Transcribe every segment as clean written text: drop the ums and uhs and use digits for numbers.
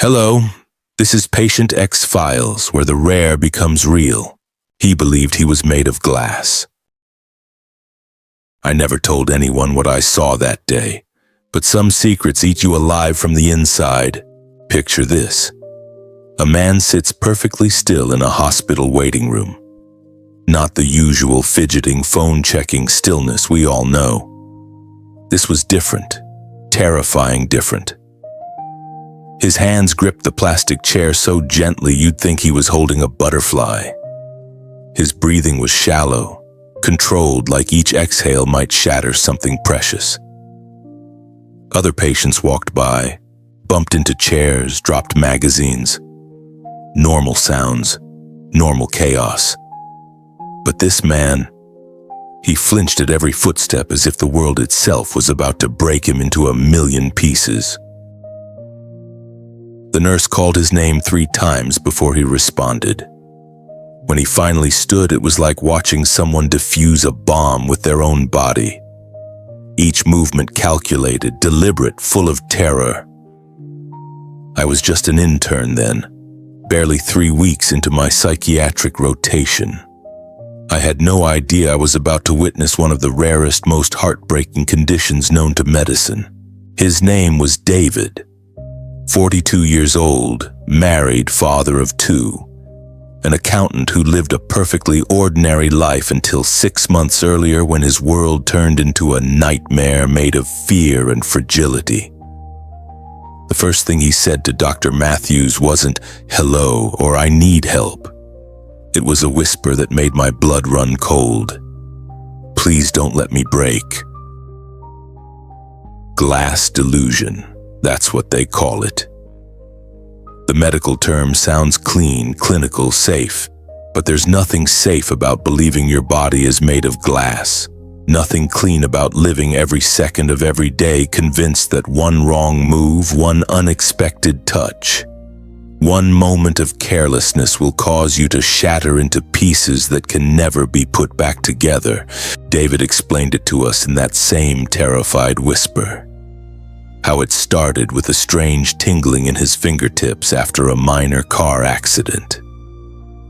Hello, this is Patient X Files, where the rare becomes real. He believed he was made of glass. I never told anyone what I saw that day, but some secrets eat you alive from the inside. Picture this. A man sits perfectly still in a hospital waiting room. Not the usual fidgeting, phone-checking stillness we all know. This was different, terrifying different. His hands gripped the plastic chair so gently you'd think he was holding a butterfly. His breathing was shallow, controlled like each exhale might shatter something precious. Other patients walked by, bumped into chairs, dropped magazines. Normal sounds, normal chaos. But this man, he flinched at every footstep as if the world itself was about to break him into a million pieces. The nurse called his name 3 times before he responded. When he finally stood, it was like watching someone defuse a bomb with their own body. Each movement calculated, deliberate, full of terror. I was just an intern then, barely 3 weeks into my psychiatric rotation. I had no idea I was about to witness one of the rarest, most heartbreaking conditions known to medicine. His name was David. 42 years old, married, father of 2, an accountant who lived a perfectly ordinary life until 6 months earlier when his world turned into a nightmare made of fear and fragility. The first thing he said to Dr. Matthews wasn't, "Hello," or "I need help." It was a whisper that made my blood run cold. "Please don't let me break." Glass delusion. That's what they call it. The medical term sounds clean, clinical, safe, but there's nothing safe about believing your body is made of glass. Nothing clean about living every second of every day convinced that one wrong move, one unexpected touch, one moment of carelessness will cause you to shatter into pieces that can never be put back together. David explained it to us in that same terrified whisper. How it started with a strange tingling in his fingertips after a minor car accident.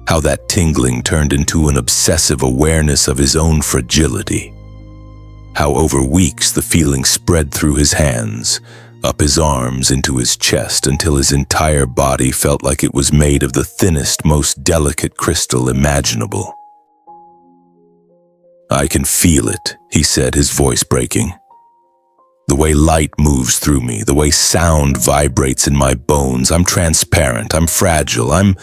How that tingling turned into an obsessive awareness of his own fragility. How over weeks the feeling spread through his hands, up his arms, into his chest, until his entire body felt like it was made of the thinnest, most delicate crystal imaginable. "I can feel it," he said, his voice breaking. "The way light moves through me, the way sound vibrates in my bones. I'm transparent, I'm fragile, I'm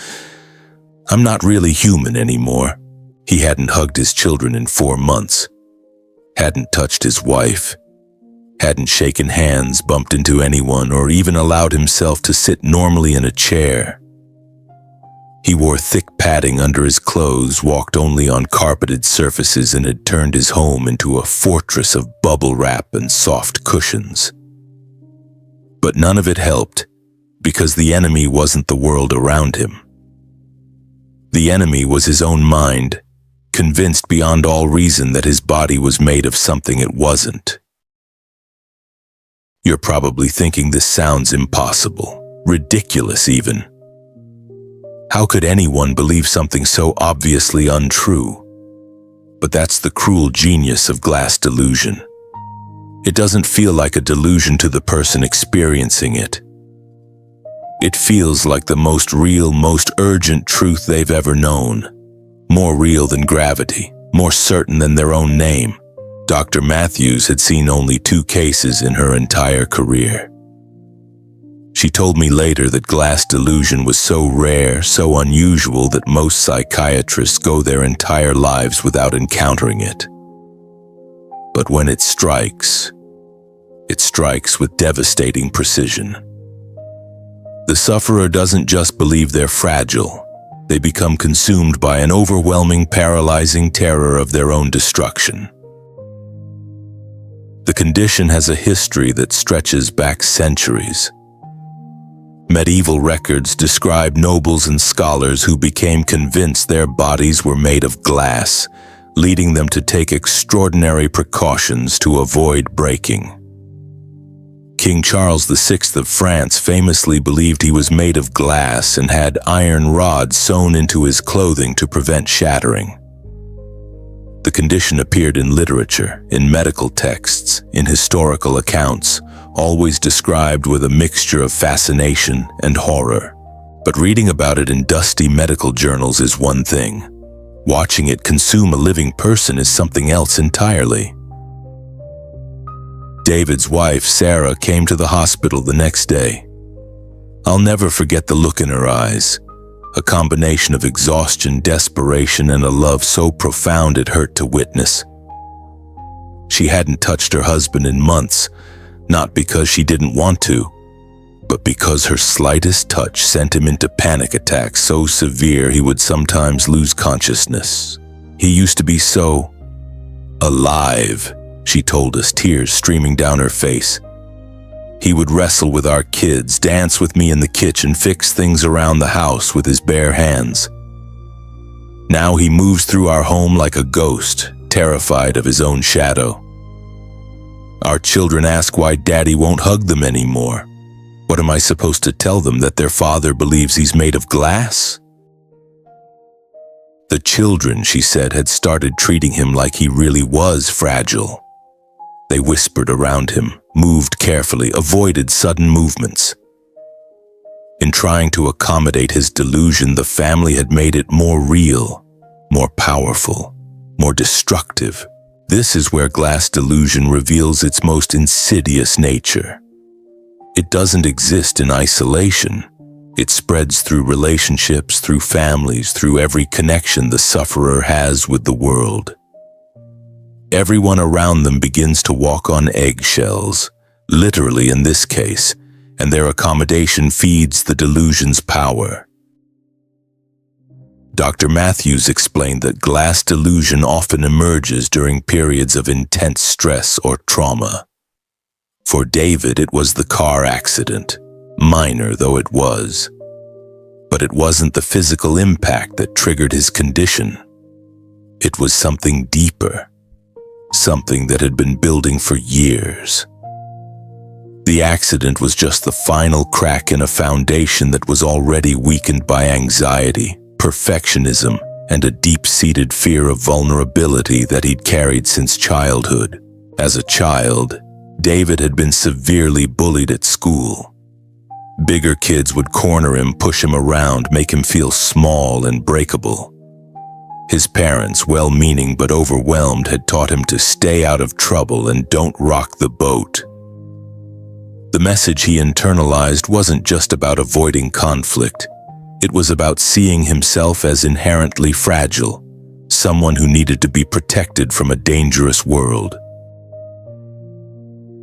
not really human anymore." He hadn't hugged his children in 4 months, hadn't touched his wife, hadn't shaken hands, bumped into anyone, or even allowed himself to sit normally in a chair. He wore thick padding under his clothes, walked only on carpeted surfaces, and had turned his home into a fortress of bubble wrap and soft cushions. But none of it helped, because the enemy wasn't the world around him. The enemy was his own mind, convinced beyond all reason that his body was made of something it wasn't. You're probably thinking this sounds impossible, ridiculous even. How could anyone believe something so obviously untrue? But that's the cruel genius of glass delusion. It doesn't feel like a delusion to the person experiencing it. It feels like the most real, most urgent truth they've ever known. More real than gravity, more certain than their own name. Dr. Matthews had seen only 2 cases in her entire career. She told me later that glass delusion was so rare, so unusual that most psychiatrists go their entire lives without encountering it. But when it strikes with devastating precision. The sufferer doesn't just believe they're fragile. They become consumed by an overwhelming, paralyzing terror of their own destruction. The condition has a history that stretches back centuries. Medieval records describe nobles and scholars who became convinced their bodies were made of glass, leading them to take extraordinary precautions to avoid breaking. King Charles VI of France famously believed he was made of glass and had iron rods sewn into his clothing to prevent shattering. The condition appeared in literature, in medical texts, in historical accounts, always described with a mixture of fascination and horror. But reading about it in dusty medical journals is one thing. Watching it consume a living person is something else entirely. David's wife, Sarah, came to the hospital the next day. I'll never forget the look in her eyes, a combination of exhaustion, desperation, and a love so profound it hurt to witness. She hadn't touched her husband in months, not because she didn't want to, but because her slightest touch sent him into panic attacks so severe he would sometimes lose consciousness. He used to be so alive, she told us, tears streaming down her face. He would wrestle with our kids, dance with me in the kitchen, fix things around the house with his bare hands. Now he moves through our home like a ghost, terrified of his own shadow. Our children ask why Daddy won't hug them anymore. What am I supposed to tell them, that their father believes he's made of glass? The children, she said, had started treating him like he really was fragile. They whispered around him, moved carefully, avoided sudden movements. In trying to accommodate his delusion, the family had made it more real, more powerful, more destructive. This is where Glass Delusion reveals its most insidious nature. It doesn't exist in isolation. It spreads through relationships, through families, through every connection the sufferer has with the world. Everyone around them begins to walk on eggshells, literally in this case, and their accommodation feeds the delusion's power. Dr. Matthews explained that glass delusion often emerges during periods of intense stress or trauma. For David, it was the car accident, minor though it was. But it wasn't the physical impact that triggered his condition. It was something deeper, something that had been building for years. The accident was just the final crack in a foundation that was already weakened by anxiety, perfectionism, and a deep-seated fear of vulnerability that he'd carried since childhood. As a child, David had been severely bullied at school. Bigger kids would corner him, push him around, make him feel small and breakable. His parents, well-meaning but overwhelmed, had taught him to stay out of trouble and don't rock the boat. The message he internalized wasn't just about avoiding conflict. It was about seeing himself as inherently fragile, someone who needed to be protected from a dangerous world.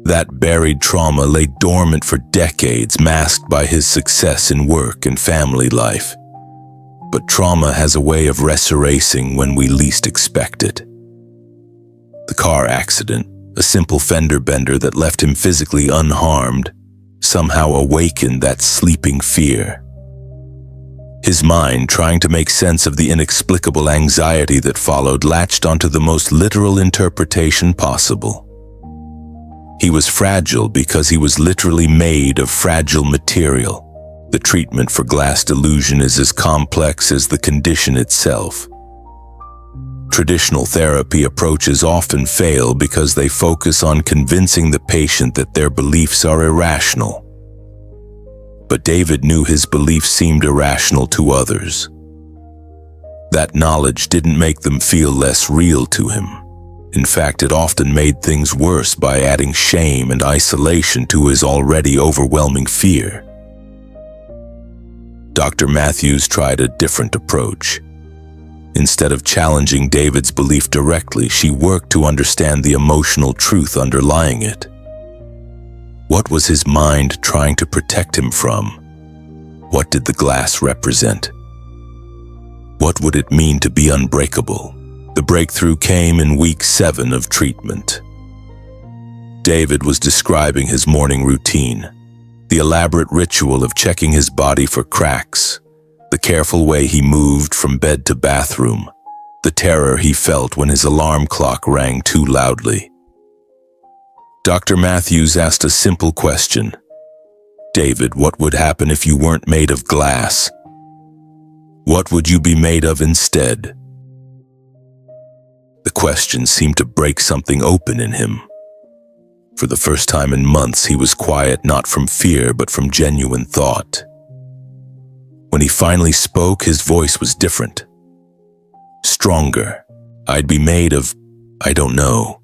That buried trauma lay dormant for decades, masked by his success in work and family life. But trauma has a way of resurfacing when we least expect it. The car accident, a simple fender bender that left him physically unharmed, somehow awakened that sleeping fear. His mind, trying to make sense of the inexplicable anxiety that followed, latched onto the most literal interpretation possible. He was fragile because he was literally made of fragile material. The treatment for glass delusion is as complex as the condition itself. Traditional therapy approaches often fail because they focus on convincing the patient that their beliefs are irrational. But David knew his beliefs seemed irrational to others. That knowledge didn't make them feel less real to him. In fact, it often made things worse by adding shame and isolation to his already overwhelming fear. Dr. Matthews tried a different approach. Instead of challenging David's belief directly, she worked to understand the emotional truth underlying it. What was his mind trying to protect him from? What did the glass represent? What would it mean to be unbreakable? The breakthrough came in week 7 of treatment. David was describing his morning routine, the elaborate ritual of checking his body for cracks, the careful way he moved from bed to bathroom, the terror he felt when his alarm clock rang too loudly. Dr. Matthews asked a simple question. David, what would happen if you weren't made of glass? What would you be made of instead? The question seemed to break something open in him. For the first time in months, he was quiet not from fear but from genuine thought. When he finally spoke, his voice was different. Stronger. I'd be made of, I don't know,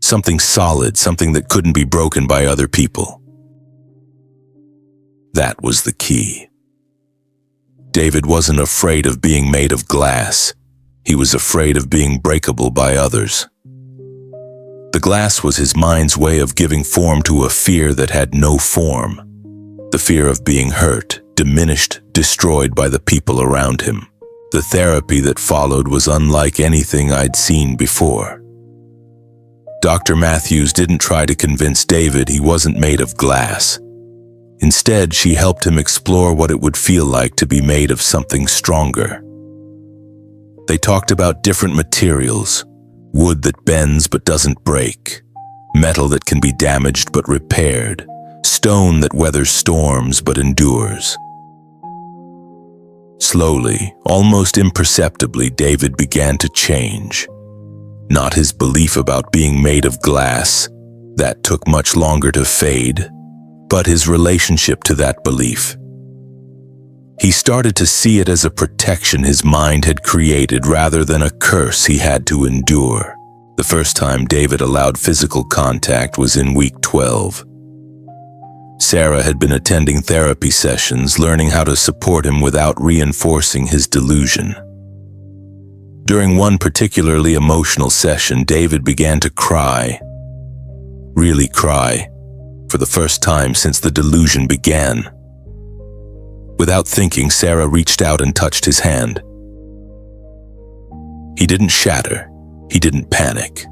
something solid, something that couldn't be broken by other people. That was the key. David wasn't afraid of being made of glass. He was afraid of being breakable by others. The glass was his mind's way of giving form to a fear that had no form. The fear of being hurt, diminished, destroyed by the people around him. The therapy that followed was unlike anything I'd seen before. Dr. Matthews didn't try to convince David he wasn't made of glass. Instead, she helped him explore what it would feel like to be made of something stronger. They talked about different materials, wood that bends but doesn't break, metal that can be damaged but repaired, stone that weathers storms but endures. Slowly, almost imperceptibly, David began to change. Not his belief about being made of glass, that took much longer to fade, but his relationship to that belief. He started to see it as a protection his mind had created rather than a curse he had to endure. The first time David allowed physical contact was in week 12. Sarah had been attending therapy sessions, learning how to support him without reinforcing his delusion. During one particularly emotional session, David began to cry. Really cry, for the first time since the delusion began. Without thinking, Sarah reached out and touched his hand. He didn't shatter. He didn't panic.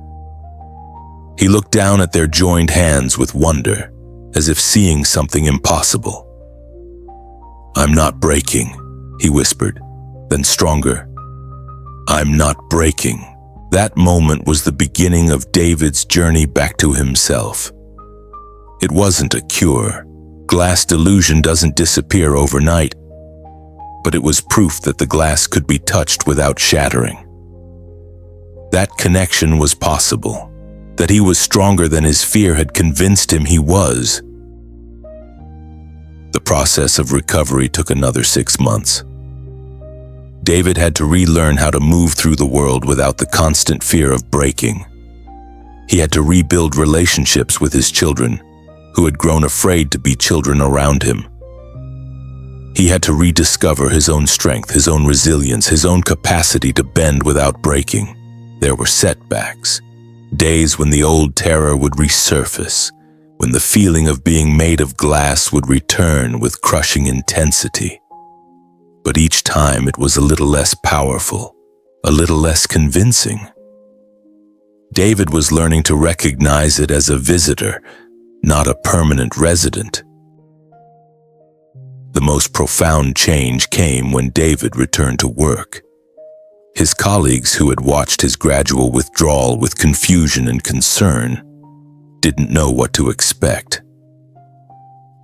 He looked down at their joined hands with wonder, as if seeing something impossible. "I'm not breaking," he whispered, then stronger. "I'm not breaking." That moment was the beginning of David's journey back to himself. It wasn't a cure. Glass delusion doesn't disappear overnight, but it was proof that the glass could be touched without shattering. That connection was possible, that he was stronger than his fear had convinced him he was. The process of recovery took another 6 months. David had to relearn how to move through the world without the constant fear of breaking. He had to rebuild relationships with his children, who had grown afraid to be children around him. He had to rediscover his own strength, his own resilience, his own capacity to bend without breaking. There were setbacks, days when the old terror would resurface, when the feeling of being made of glass would return with crushing intensity. But each time it was a little less powerful, a little less convincing. David was learning to recognize it as a visitor, not a permanent resident. The most profound change came when David returned to work. His colleagues, who had watched his gradual withdrawal with confusion and concern, didn't know what to expect.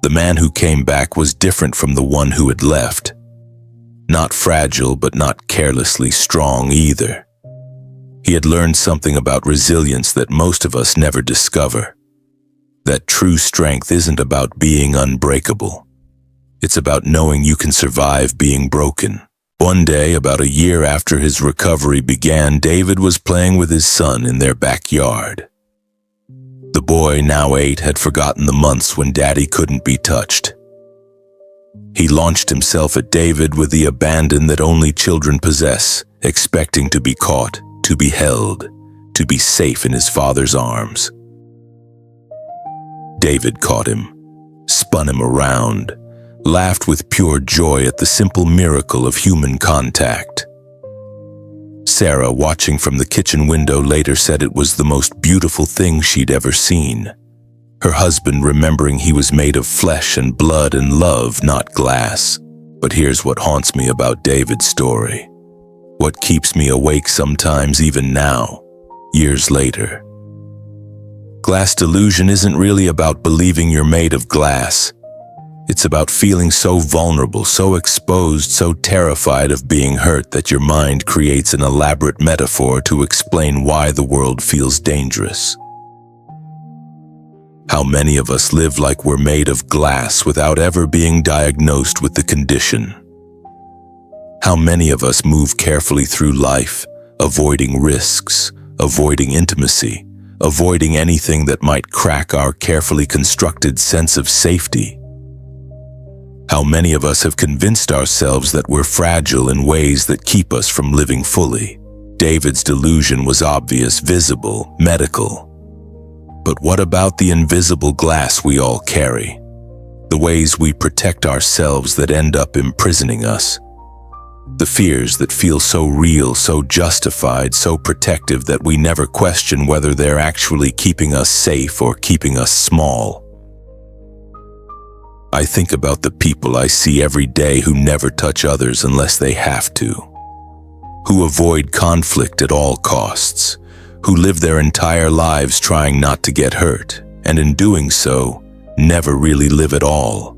The man who came back was different from the one who had left. Not fragile, but not carelessly strong either. He had learned something about resilience that most of us never discover. That true strength isn't about being unbreakable. It's about knowing you can survive being broken. One day, about a year after his recovery began, David was playing with his son in their backyard. The boy, now 8, had forgotten the months when Daddy couldn't be touched. He launched himself at David with the abandon that only children possess, expecting to be caught, to be held, to be safe in his father's arms. David caught him, spun him around, laughed with pure joy at the simple miracle of human contact. Sarah, watching from the kitchen window, later said it was the most beautiful thing she'd ever seen. Her husband remembering he was made of flesh and blood and love, not glass. But here's what haunts me about David's story. What keeps me awake sometimes even now, years later. Glass delusion isn't really about believing you're made of glass. It's about feeling so vulnerable, so exposed, so terrified of being hurt that your mind creates an elaborate metaphor to explain why the world feels dangerous. How many of us live like we're made of glass without ever being diagnosed with the condition? How many of us move carefully through life, avoiding risks, avoiding intimacy, avoiding anything that might crack our carefully constructed sense of safety? How many of us have convinced ourselves that we're fragile in ways that keep us from living fully? David's delusion was obvious, visible, medical. But what about the invisible glass we all carry? The ways we protect ourselves that end up imprisoning us? The fears that feel so real, so justified, so protective that we never question whether they're actually keeping us safe or keeping us small. I think about the people I see every day who never touch others unless they have to, who avoid conflict at all costs, who live their entire lives trying not to get hurt, and in doing so, never really live at all.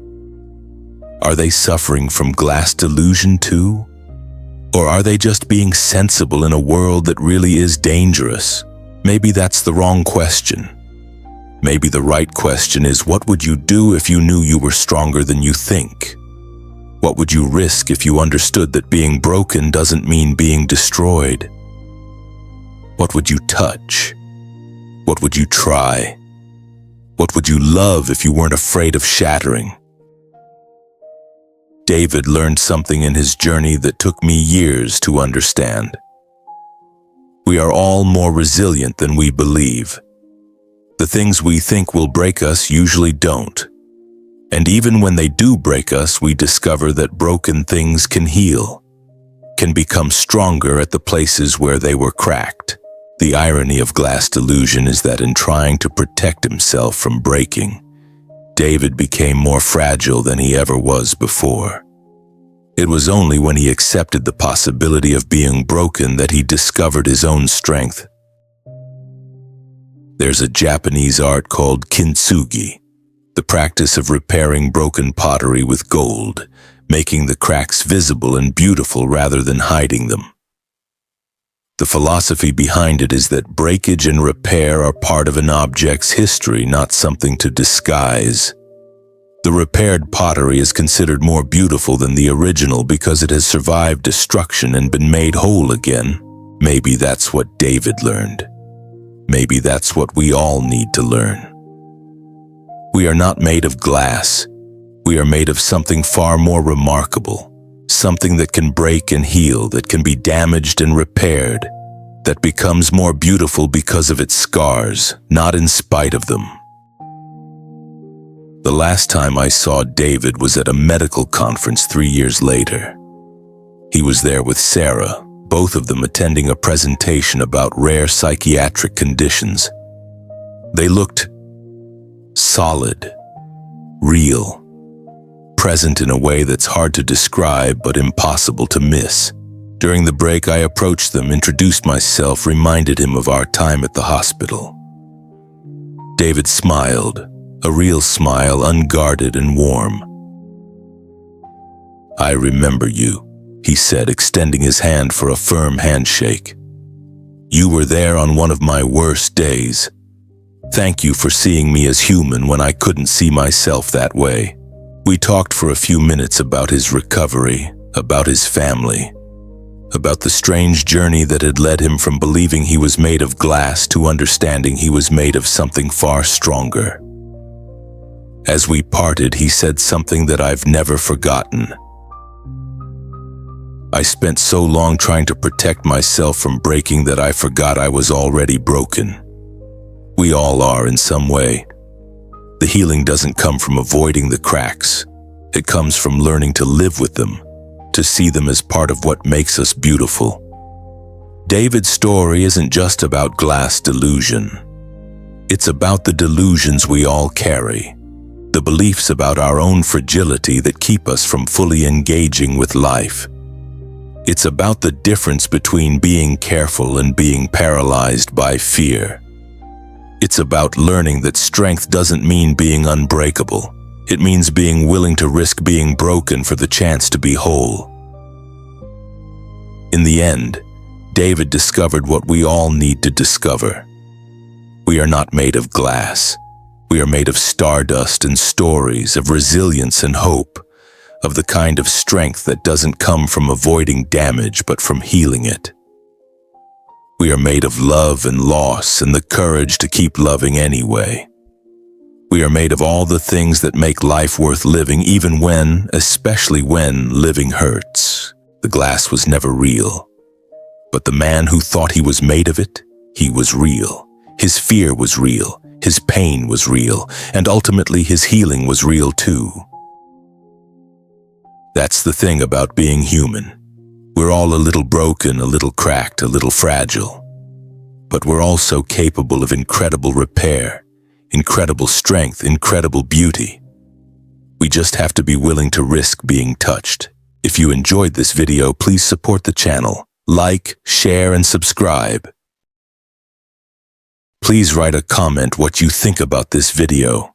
Are they suffering from glass delusion too? Or are they just being sensible in a world that really is dangerous? Maybe that's the wrong question. Maybe the right question is, what would you do if you knew you were stronger than you think? What would you risk if you understood that being broken doesn't mean being destroyed? What would you touch? What would you try? What would you love if you weren't afraid of shattering? David learned something in his journey that took me years to understand. We are all more resilient than we believe. The things we think will break us usually don't. And even when they do break us, we discover that broken things can heal, can become stronger at the places where they were cracked. The irony of glass delusion is that in trying to protect himself from breaking, David became more fragile than he ever was before. It was only when he accepted the possibility of being broken that he discovered his own strength. There's a Japanese art called kintsugi, the practice of repairing broken pottery with gold, making the cracks visible and beautiful rather than hiding them. The philosophy behind it is that breakage and repair are part of an object's history, not something to disguise. The repaired pottery is considered more beautiful than the original because it has survived destruction and been made whole again. Maybe that's what David learned. Maybe that's what we all need to learn. We are not made of glass. We are made of something far more remarkable. Something that can break and heal, that can be damaged and repaired, that becomes more beautiful because of its scars, not in spite of them. The last time I saw David was at a medical conference 3 years later. He was there with Sarah, both of them attending a presentation about rare psychiatric conditions. They looked solid, real, present in a way that's hard to describe but impossible to miss. During the break, I approached them, introduced myself, reminded him of our time at the hospital. David smiled, a real smile, unguarded and warm. "I remember you," he said, extending his hand for a firm handshake. "You were there on one of my worst days. Thank you for seeing me as human when I couldn't see myself that way." We talked for a few minutes about his recovery, about his family, about the strange journey that had led him from believing he was made of glass to understanding he was made of something far stronger. As we parted, he said something that I've never forgotten. "I spent so long trying to protect myself from breaking that I forgot I was already broken." We all are in some way. The healing doesn't come from avoiding the cracks. It comes from learning to live with them, to see them as part of what makes us beautiful. David's story isn't just about glass delusion. It's about the delusions we all carry, the beliefs about our own fragility that keep us from fully engaging with life. It's about the difference between being careful and being paralyzed by fear. It's about learning that strength doesn't mean being unbreakable. It means being willing to risk being broken for the chance to be whole. In the end, David discovered what we all need to discover. We are not made of glass. We are made of stardust and stories, of resilience and hope, of the kind of strength that doesn't come from avoiding damage but from healing it. We are made of love and loss and the courage to keep loving anyway. We are made of all the things that make life worth living, even when, especially when, living hurts. The glass was never real. But the man who thought he was made of it, he was real. His fear was real. His pain was real. And ultimately his healing was real too. That's the thing about being human. We're all a little broken, a little cracked, a little fragile. But we're also capable of incredible repair, incredible strength, incredible beauty. We just have to be willing to risk being touched. If you enjoyed this video, please support the channel. Like, share, and subscribe. Please write a comment what you think about this video.